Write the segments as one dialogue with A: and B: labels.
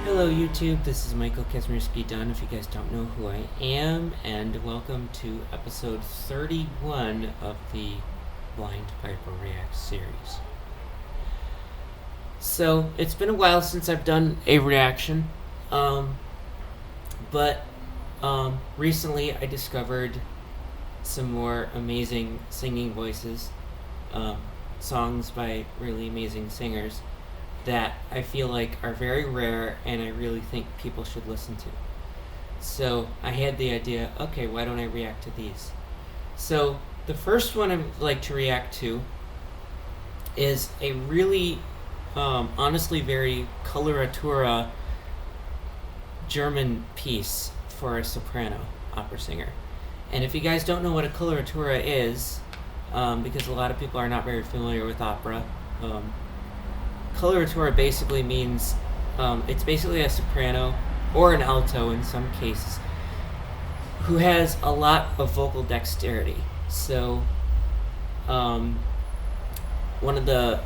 A: Hello YouTube, this is Michael Kazmierski Dunn, if you guys don't know who I am, and welcome to episode 31 of the Blind Piper React series. So, it's been a while since I've done a reaction, but recently I discovered some more amazing singing voices, songs by really amazing singers that I feel like are very rare and I really think people should listen to. So I had the idea, okay, why don't I react to these? So the first one I'd like to react to is a really, honestly very Coloratura German piece for a soprano opera singer. And if you guys don't know what a coloratura is, because a lot of people are not very familiar with opera, coloratura basically means it's basically a soprano or an alto in some cases who has a lot of vocal dexterity. So one of the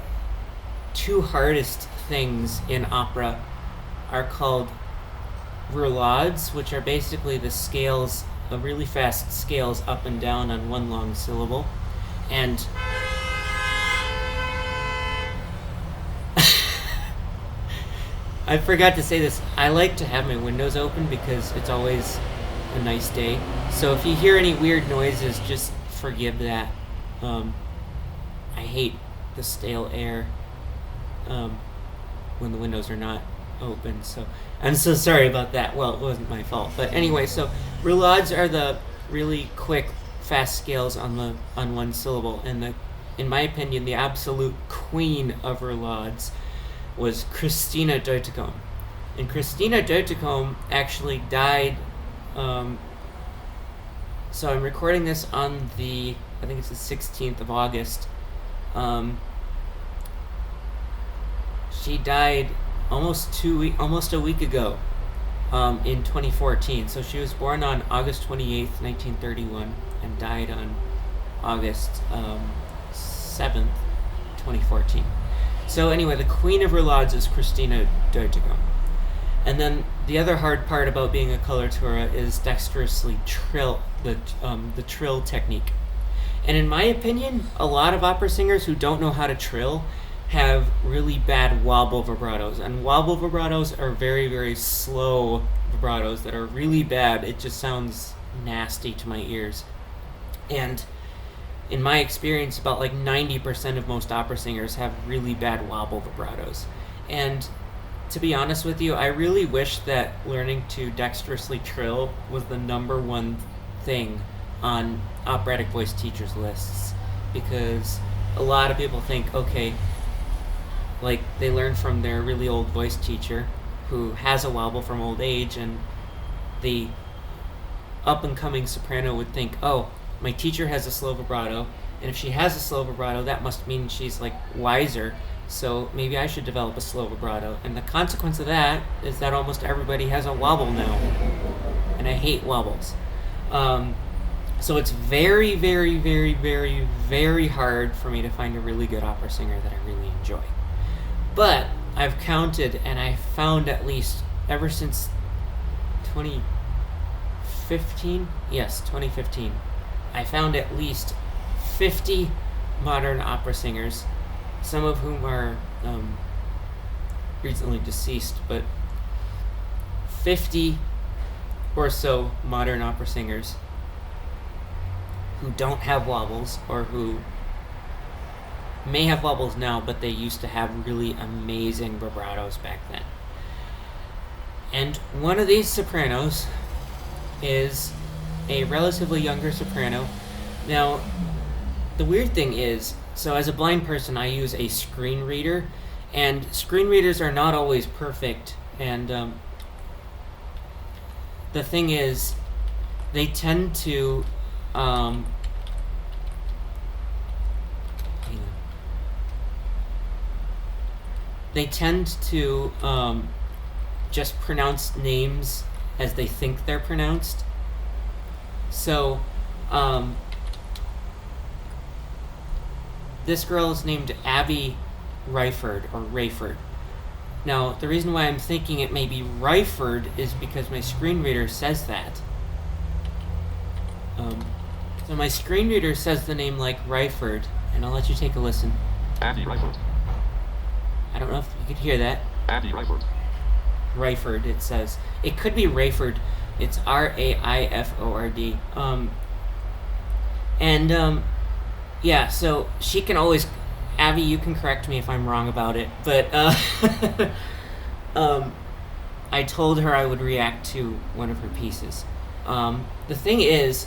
A: two hardest things in opera are called roulades, which are basically the scales, really fast scales up and down on one long syllable. And I forgot to say this. I like to have my windows open because it's always a nice day. So if you hear any weird noises, just forgive that. I hate the stale air when the windows are not open. So I'm so sorry about that. Well, it wasn't my fault. But anyway, so roulades are the really quick, fast scales on one syllable. And in my opinion, the absolute queen of roulades was Christina Deutekom. And Christina Deutekom actually died, so I'm recording this on I think it's the 16th of August. She died almost a week ago, in 2014. So she was born on August 28th, 1931, and died on August 7th, 2014. So anyway, the queen of roulades is Christina Deutekom. And then the other hard part about being a coloratura is dexterously trill, the trill technique. And in my opinion, a lot of opera singers who don't know how to trill have really bad wobble vibratos. And wobble vibratos are very, very slow vibratos that are really bad. It just sounds nasty to my ears. And in my experience, about like 90% of most opera singers have really bad wobble vibratos. And to be honest with you, I really wish that learning to dexterously trill was the number one thing on operatic voice teachers' lists. Because a lot of people think, okay, like they learn from their really old voice teacher who has a wobble from old age, and the up-and-coming soprano would think, oh, my teacher has a slow vibrato, and if she has a slow vibrato, that must mean she's like wiser, so maybe I should develop a slow vibrato. And the consequence of that is that almost everybody has a wobble now, and I hate wobbles. So it's very, very, very, very, very hard for me to find a really good opera singer that I really enjoy. But I've counted, and I found at least ever since 2015, yes, 2015, I found at least 50 modern opera singers, some of whom are recently deceased, but 50 or so modern opera singers who don't have wobbles, or who may have wobbles now, but they used to have really amazing vibratos back then. And one of these sopranos is a relatively younger soprano. Now, the weird thing is, so as a blind person, I use a screen reader, and screen readers are not always perfect, and the thing is, they tend to just pronounce names as they think they're pronounced. So, this girl is named Abby Raiford, or Raiford. Now, the reason why I'm thinking it may be Raiford is because my screen reader says that. So my screen reader says the name like Raiford, and I'll let you take a listen.
B: Andy Raiford.
A: I don't know if you could hear that.
B: Andy Raiford.
A: Raiford, it says. It could be Raiford. It's Raiford. Yeah, so she can always... Abby, you can correct me if I'm wrong about it, but I told her I would react to one of her pieces. The thing is,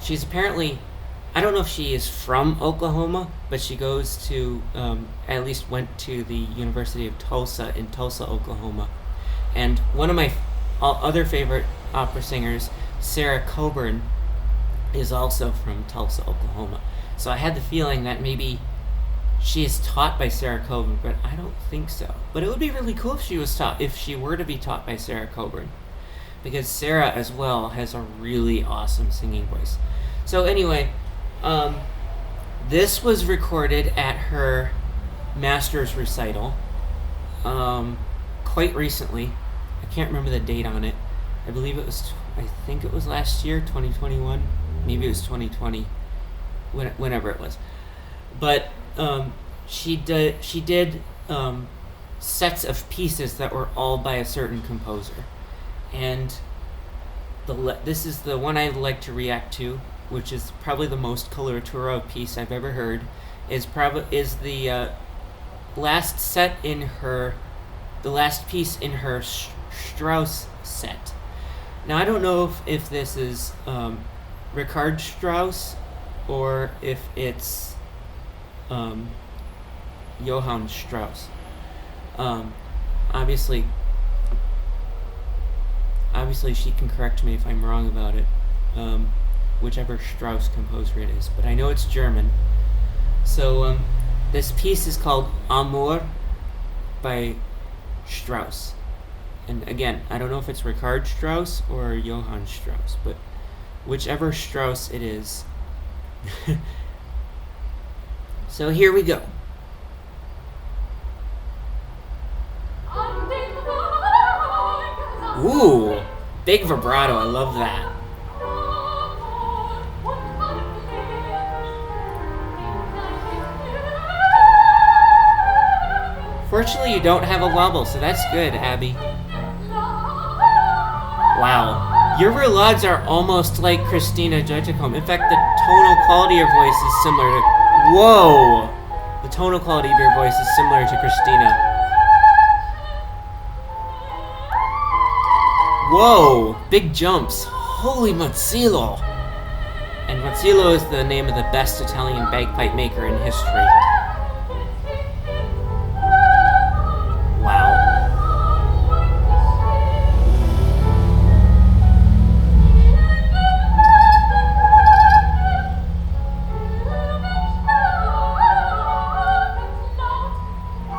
A: she's apparently... I don't know if she is from Oklahoma, but she goes to... at least went to the University of Tulsa in Tulsa, Oklahoma. And one of my other favorite opera singers, Sarah Coburn, is also from Tulsa, Oklahoma. So I had the feeling that maybe she is taught by Sarah Coburn, but I don't think so. But it would be really cool if she were to be taught by Sarah Coburn, because Sarah as well has a really awesome singing voice. So anyway, this was recorded at her master's recital quite recently. I can't remember the date on it. I believe it was, I think it was last year, 2021. Maybe it was 2020, whenever it was. But she did sets of pieces that were all by a certain composer. And this is the one I'd like to react to, which is probably the most Coloratura piece I've ever heard, is the last piece in her Strauss set. Now I don't know if this is Richard Strauss or if it's Johann Strauss. Obviously she can correct me if I'm wrong about it, whichever Strauss composer it is, but I know it's German. So this piece is called Amor by Strauss. And again, I don't know if it's Richard Strauss or Johann Strauss, but whichever Strauss it is. So here we go. Ooh, big vibrato, I love that. Fortunately, you don't have a wobble, so that's good, Abby. Wow. Your roulades are almost like Christina Judgecombe. In fact, the tonal quality of your voice is similar to... Whoa! The tonal quality of your voice is similar to Christina. Whoa! Big jumps. Holy Mazzillo! And Mazzillo is the name of the best Italian bagpipe maker in history.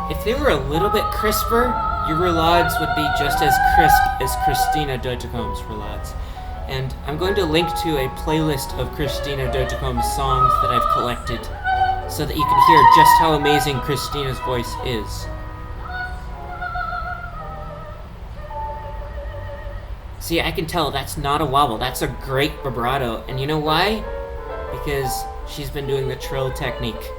A: If they were a little bit crisper, your roulades would be just as crisp as Christina Judgecombe's roulades. And I'm going to link to a playlist of Christina Judgecombe's songs that I've collected so that you can hear just how amazing Christina's voice is. See, I can tell that's not a wobble. That's a great vibrato. And you know why? Because she's been doing the trill technique.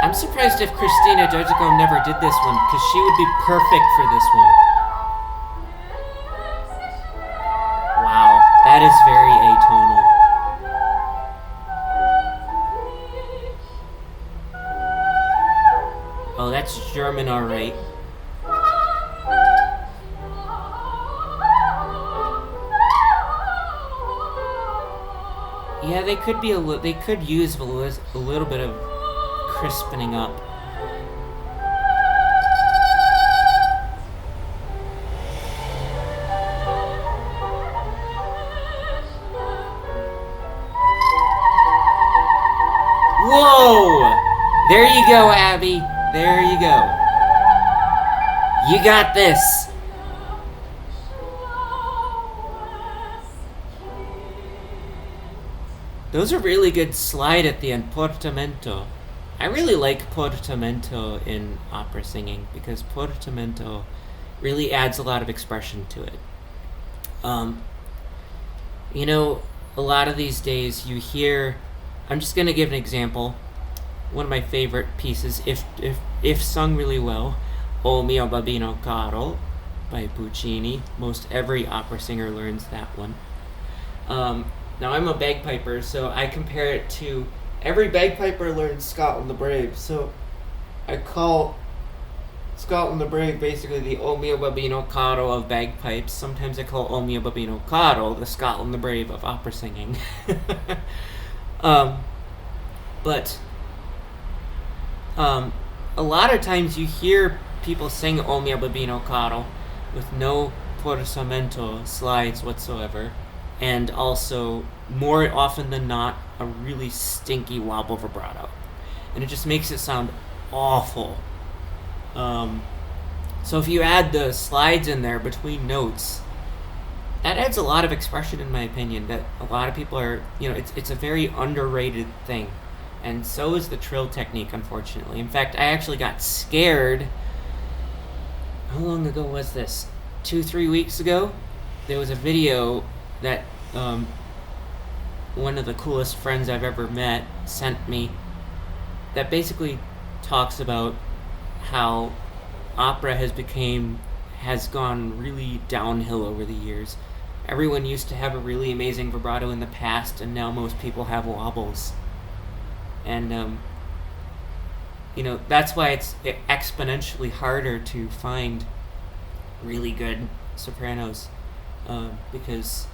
A: I'm surprised if Christina Judgecombe never did this one, because she would be perfect for this one. Wow, that is very atonal. Oh, that's German, alright. Yeah, they could use a little bit of crispening up. Whoa! There you go, Abby. There you go. You got this. Those are really good slide at the end. Portamento. I really like portamento in opera singing because portamento really adds a lot of expression to it. You know, a lot of these days you hear. I'm just gonna give an example. One of my favorite pieces, if sung really well, "O mio babbino caro" by Puccini. Most every opera singer learns that one. Now I'm a bagpiper, so I compare it to every bagpiper learns Scotland the Brave. So I call Scotland the Brave basically the "O mio babbino caro" of bagpipes. Sometimes I call "O mio babbino caro" the Scotland the Brave of opera singing. But a lot of times you hear people sing "O mio babbino caro" with no portamento slides whatsoever, and also, more often than not, a really stinky wobble vibrato. And it just makes it sound awful. So if you add the slides in there between notes, that adds a lot of expression, in my opinion, that a lot of people are, it's a very underrated thing. And so is the trill technique, unfortunately. In fact, I actually got scared. How long ago was this? 2-3 weeks ago? There was a video that one of the coolest friends I've ever met sent me that basically talks about how opera has gone really downhill over the years. Everyone used to have a really amazing vibrato in the past, and now most people have wobbles. And that's why it's exponentially harder to find really good sopranos, because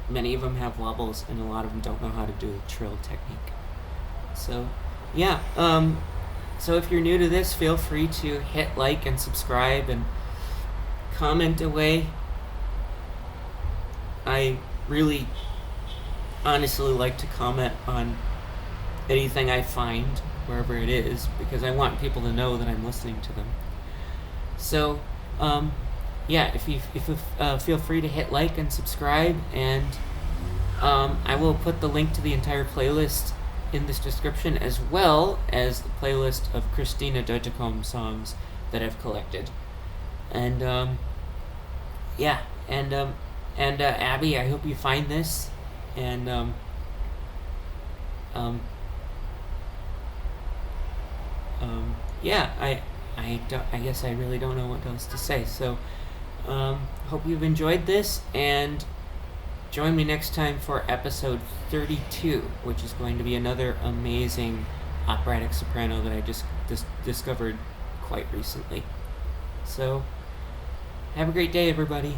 A: many of them have wobbles and a lot of them don't know how to do the trill technique. So yeah, so if you're new to this, feel free to hit like and subscribe and comment away. I really honestly like to comment on anything I find, wherever it is, because I want people to know that I'm listening to them. So yeah, if you feel free to hit like and subscribe, and I will put the link to the entire playlist in this description, as well as the playlist of Christina Deutschcomb songs that I've collected. And yeah, and Abby, I hope you find this, and yeah, I guess I really don't know what else to say. So hope you've enjoyed this, and join me next time for episode 32, which is going to be another amazing operatic soprano that I just discovered quite recently. So have a great day, everybody.